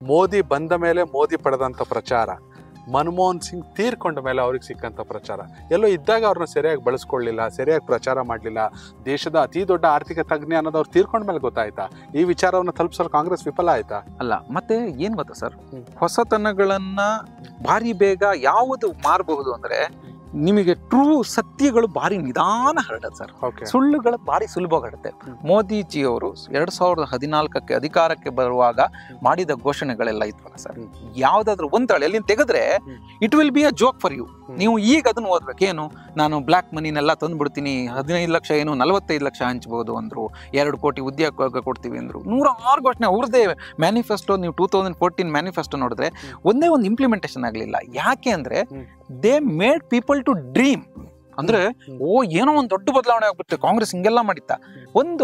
ಮೋದಿ ಬಂದ ಮೇಲೆ ಮೋದಿ ಪಡೆದಂಥ ಪ್ರಚಾರ, ಮನಮೋಹನ್ ಸಿಂಗ್ ತೀರ್ಕೊಂಡ ಮೇಲೆ ಅವ್ರಿಗೆ ಸಿಕ್ಕಂಥ ಪ್ರಚಾರ, ಎಲ್ಲೋ ಇದ್ದಾಗ ಅವ್ರನ್ನ ಸರಿಯಾಗಿ ಬಳಸ್ಕೊಳ್ಳಿಲ್ಲ, ಸರಿಯಾಗಿ ಪ್ರಚಾರ ಮಾಡಲಿಲ್ಲ. ದೇಶದ ಅತಿ ದೊಡ್ಡ ಆರ್ಥಿಕ ತಜ್ಞ ಅನ್ನೋದು ಅವ್ರು ತೀರ್ಕೊಂಡ ಮೇಲೆ ಗೊತ್ತಾಯ್ತಾ? ಈ ವಿಚಾರವನ್ನು ತಲುಪಿಸಲು ಕಾಂಗ್ರೆಸ್ ವಿಫಲ ಆಯ್ತಾ? ಅಲ್ಲ, ಮತ್ತೆ ಏನ್ ಗೊತ್ತಾ ಸರ್, ಹೊಸತನಗಳನ್ನ ಭಾರಿ ಬೇಗ ಯಾವುದು ಮಾರಬಹುದು ಅಂದ್ರೆ ನಿಮಗೆ ಟ್ರೂ ಸತ್ಯಗಳು ಭಾರಿ ನಿಧಾನ ಹರಡುತ್ತೆ ಸರ್. ಸುಳ್ಳುಗಳು ಭಾರಿ ಸುಲಭವಾಗಿ ಹರಡುತ್ತೆ. ಮೋದಿಜಿ ಅವರು 2014ಕ್ಕೆ ಅಧಿಕಾರಕ್ಕೆ ಬರುವಾಗ ಮಾಡಿದ ಘೋಷಣೆಗಳೆಲ್ಲ ಇದ್ವಲ್ಲ ಸರ್, ಯಾವ್ದಾದ್ರು ಒಂದ್ ಎಲ್ಲಿಂದ ತೆಗೆದ್ರೆ it will be a joke for you. ನೀವು ಈಗ ಅದನ್ನ ಓದ್ಬೇಕು. ಏನು, ನಾನು ಬ್ಲಾಕ್ ಮನಿನೆಲ್ಲ ತಂದ್ಬಿಡ್ತೀನಿ, 15 ಲಕ್ಷ ಏನು 45 ಲಕ್ಷ ಹಂಚ್ಬಹುದು ಅಂದ್ರು, 2 ಕೋಟಿ ಉದ್ಯೋಗ ಕೊಡ್ತೀವಿ ಅಂದ್ರು, 106 ಘೋಷಣೆ ಅವ್ರದ್ದೇ ಮ್ಯಾನಿಫೆಸ್ಟೋ. ನೀವು 2014 ಮ್ಯಾನಿಫೆಸ್ಟೋ ನೋಡಿದ್ರೆ ಒಂದೇ ಒಂದು ಇಂಪ್ಲಿಮೆಂಟೇಷನ್ ಆಗ್ಲಿಲ್ಲ. ಯಾಕೆ ಅಂದ್ರೆ they made people to dream. ಅಂದ್ರೆ ಏನೋ ಒಂದು ದೊಡ್ಡ ಬದಲಾವಣೆ ಆಗ್ಬಿಟ್ಟು ಕಾಂಗ್ರೆಸ್ ಹಿಂಗೆಲ್ಲ ಮಾಡಿತ್ತ.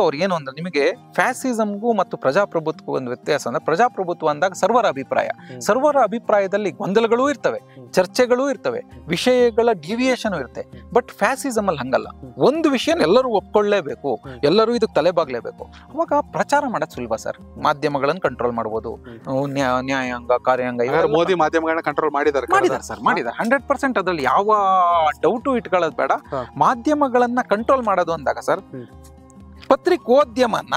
ಅವ್ರು ಏನು ಅಂದ್ರೆ, ನಿಮಗೆ ಫ್ಯಾಸಿಸಮ್ಗೂ ಮತ್ತು ಪ್ರಜಾಪ್ರಭುತ್ವಕ್ಕೂ ಒಂದು ವ್ಯತ್ಯಾಸ ಅಂದ್ರೆ, ಪ್ರಜಾಪ್ರಭುತ್ವ ಅಂದಾಗ ಸರ್ವರ ಅಭಿಪ್ರಾಯ, ಸರ್ವರ ಅಭಿಪ್ರಾಯದಲ್ಲಿ ಗೊಂದಲಗಳೂ ಇರ್ತವೆ, ಚರ್ಚೆಗಳೂ ಇರ್ತವೆ, ವಿಷಯಗಳ ಡಿವಿಯೇಷನ್ ಇರುತ್ತೆ. ಬಟ್ ಫ್ಯಾಸಿಸಮ್ ಅಲ್ಲಿ ಹಂಗಲ್ಲ. ಒಂದು ವಿಷಯ ಎಲ್ಲರೂ ಒಪ್ಕೊಳ್ಳೇಬೇಕು, ಎಲ್ಲರೂ ಇದಕ್ಕೆ ತಲೆಬಾಗ್ಲೇಬೇಕು. ಅವಾಗ ಪ್ರಚಾರ ಮಾಡೋದು ಸುಲಭ ಸರ್. ಮಾಧ್ಯಮಗಳನ್ನು ಕಂಟ್ರೋಲ್ ಮಾಡ್ಬೋದು, ನ್ಯಾಯಾಂಗ, ಕಾರ್ಯಾಂಗ. ಮೋದಿ ಮಾಧ್ಯಮಗಳನ್ನ ಕಂಟ್ರೋಲ್ ಮಾಡಿದ್ದಾರೆ ಸರ್, ಮಾಡಿದ್ದಾರೆ 100%. ಅದ್ರಲ್ಲಿ ಯಾವ ಡೌಟು ಇಟ್ಕೊಳ್ಳೋದು ಬೇಡ. ಮಾಧ್ಯಮಗಳನ್ನ ಕಂಟ್ರೋಲ್ ಮಾಡೋದು ಅಂದಾಗ ಸರ್, ಪತ್ರಿಕೋದ್ಯಮನ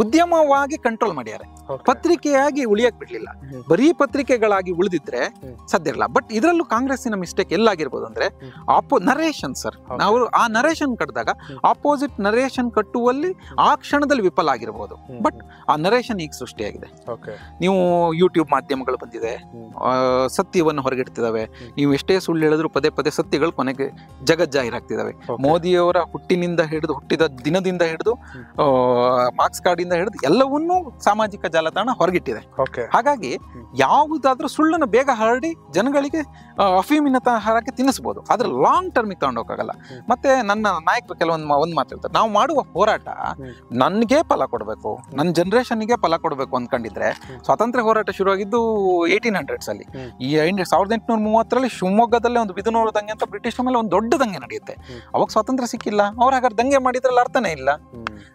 ಉದ್ಯಮವಾಗಿ ಕಂಟ್ರೋಲ್ ಮಾಡ್ಯಾರೆ, ಪತ್ರಿಕೆಯಾಗಿ ಉಳಿಯಕ್ ಬಿಡ್ಲಿಲ್ಲ. ಬರೀ ಪತ್ರಿಕೆಗಳಾಗಿ ಉಳಿದಿದ್ರೆ ಸದ್ಯ ಇರಲ್ಲ. ಬಟ್ ಇದರಲ್ಲೂ ಕಾಂಗ್ರೆಸ್ಸಿನ ಮಿಸ್ಟೇಕ್ ಎಲ್ಲಾಗಿರ್ಬೋದು ಅಂದ್ರೆ ನರೇಷನ್ ಸರ್. ನಾವು ಆ ನರೇಷನ್ ಕಟ್ಟಿದಾಗ ಆಪೋಸಿಟ್ ನರೇಷನ್ ಕಟ್ಟುವಲ್ಲಿ ಆ ಕ್ಷಣದಲ್ಲಿ ವಿಫಲ ಆಗಿರ್ಬೋದು. ಬಟ್ ಆ ನರೇಷನ್ ಈಗ ಸೃಷ್ಟಿಯಾಗಿದೆ. ನೀವು ಯೂಟ್ಯೂಬ್ ಮಾಧ್ಯಮಗಳು ಬಂದಿದೆ, ಸತ್ಯವನ್ನು ಹೊರಗಿಡ್ತಿದಾವೆ. ನೀವು ಎಷ್ಟೇ ಸುಳ್ಳು ಹೇಳಿದ್ರು ಪದೇ ಪದೇ ಸತ್ಯಗಳು ಕೊನೆಗೆ ಜಗಜ್ಜಾಹಿರಾಗ್ತಿದಾವೆ. ಮೋದಿಯವರ ಹುಟ್ಟಿದ ದಿನದಿಂದ ಹಿಡಿದು ಮಾರ್ಕ್ಸ್ ಕಾರ್ಡ್ ಇಂದ ಹಿಡಿದು ಎಲ್ಲವನ್ನೂ ಸಾಮಾಜಿಕ ಜಾಲತಾಣ ಹೊರಗಿಟ್ಟಿದೆ. ಹಾಗಾಗಿ ಯಾವುದಾದ್ರೂ ಸುಳ್ಳನ್ನು ಬೇಗ ಹರಡಿ ಜನಗಳಿಗೆ ಅಫೀಮಿನ ಆಹಾರಕ್ಕೆ ತಿನ್ನಿಸಬಹುದು, ಆದ್ರೆ ಲಾಂಗ್ ಟರ್ಮಿಗೆ ತಗೊಂಡೋಗಲ್ಲ. ಮತ್ತೆ ನನ್ನ ನಾಯಕರು ಒಂದ್ ಮಾತಾಡ್ತಾರೆ, ನಾವು ಮಾಡುವ ಹೋರಾಟ ನನ್ಗೆ ಫಲ ಕೊಡ್ಬೇಕು, ನನ್ನ ಜನರೇಷನ್ಗೆ ಫಲ ಕೊಡ್ಬೇಕು ಅನ್ಕೊಂಡಿದ್ರೆ, ಸ್ವಾತಂತ್ರ್ಯ ಹೋರಾಟ ಶುರುವಾಗಿದ್ದು 1800s ಅಲ್ಲಿ. ಈ 1830ರಲ್ಲಿ ಶಿವಮೊಗ್ಗದಲ್ಲೇ ಒಂದು ಬಿದನೂರು ದಂಗೆ ಅಂತ ಬ್ರಿಟಿಷ್ ಮೇಲೆ ಒಂದು ದೊಡ್ಡ ದಂಗೆ ನಡೆಯುತ್ತೆ. ಅವಾಗ ಸ್ವಾತಂತ್ರ್ಯ ಸಿಕ್ಕಿಲ್ಲ. ಅವ್ರು ಹಾಗಾದ್ರೆ ದಂಗೆ ಮಾಡಿದ್ರಲ್ಲಿ ಅರ್ಥನೇ ಇಲ್ಲ.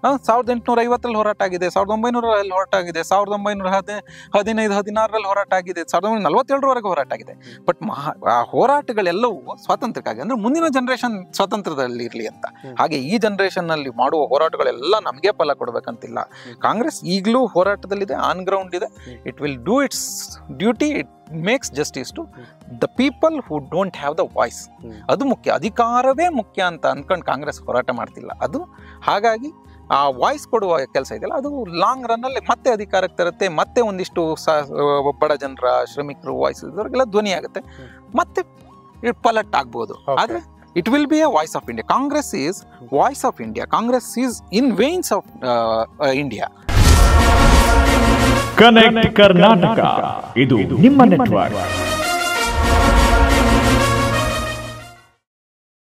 1850ರಲ್ಲಿ ಹೋರಾಟ ಆಗಿದೆ, 1900ರಲ್ಲಿ ಹೋರಾಟ ಆಗಿದೆ, 1915-16ರಲ್ಲಿ ಹೋರಾಟ ಆಗಿದೆ, 1947ರವರೆಗೆ ಹೋರಾಟ ಆಗಿದೆ. ಬಟ್ ಹೋರಾಟಗಳೆಲ್ಲವೂ ಸ್ವಾತಂತ್ರ್ಯಕ್ಕಾಗಿ, ಅಂದ್ರೆ ಮುಂದಿನ ಜನರೇಷನ್ ಸ್ವಾತಂತ್ರ್ಯದಲ್ಲಿ ಇರ್ಲಿ ಅಂತ. ಹಾಗೆ ಈ ಜನರೇಷನ್ ನಲ್ಲಿ ಮಾಡುವ ಹೋರಾಟಗಳೆಲ್ಲ ನಮಗೆ ಫಲ ಕೊಡ್ಬೇಕಂತಿಲ್ಲ. ಕಾಂಗ್ರೆಸ್ ಈಗಲೂ ಹೋರಾಟದಲ್ಲಿದೆ, ಆನ್ ಗ್ರೌಂಡ್ ಇದೆ. It will do its duty. It makes justice to the people who don't have the voice. ಅದು ಮುಖ್ಯ. ಅಧಿಕಾರವೇ ಮುಖ್ಯ ಅಂತ ಅನ್ಕೊಂಡು ಕಾಂಗ್ರೆಸ್ ಹೋರಾಟ ಮಾಡ್ತಿಲ್ಲ. ಅದು ಹಾಗಾಗಿ ಆ ವಾಯ್ಸ್ ಕೊಡುವ ಕೆಲಸ ಇದೆಯಲ್ಲ, ಅದು ಲಾಂಗ್ ರನ್ ಅಲ್ಲಿ ಮತ್ತೆ ಅಧಿಕಾರಕ್ಕೆ ತರುತ್ತೆ. ಮತ್ತೆ ಒಂದಿಷ್ಟು ಬಡ ಜನರ, ಶ್ರಮಿಕರು ವಾಯ್ಸ್ ಇದ್ದವ್ರಿಗೆಲ್ಲ ಧ್ವನಿ ಆಗುತ್ತೆ, ಮತ್ತೆ ಪಲಟ್ ಆಗ್ಬೋದು. ಆದ್ರೆ it will B A voice of India. Congress is voice of India. Congress is in veins of India. Connect Karnataka, ಇದು ನಿಮ್ಮ ನೆಟ್ವರ್ಕ್.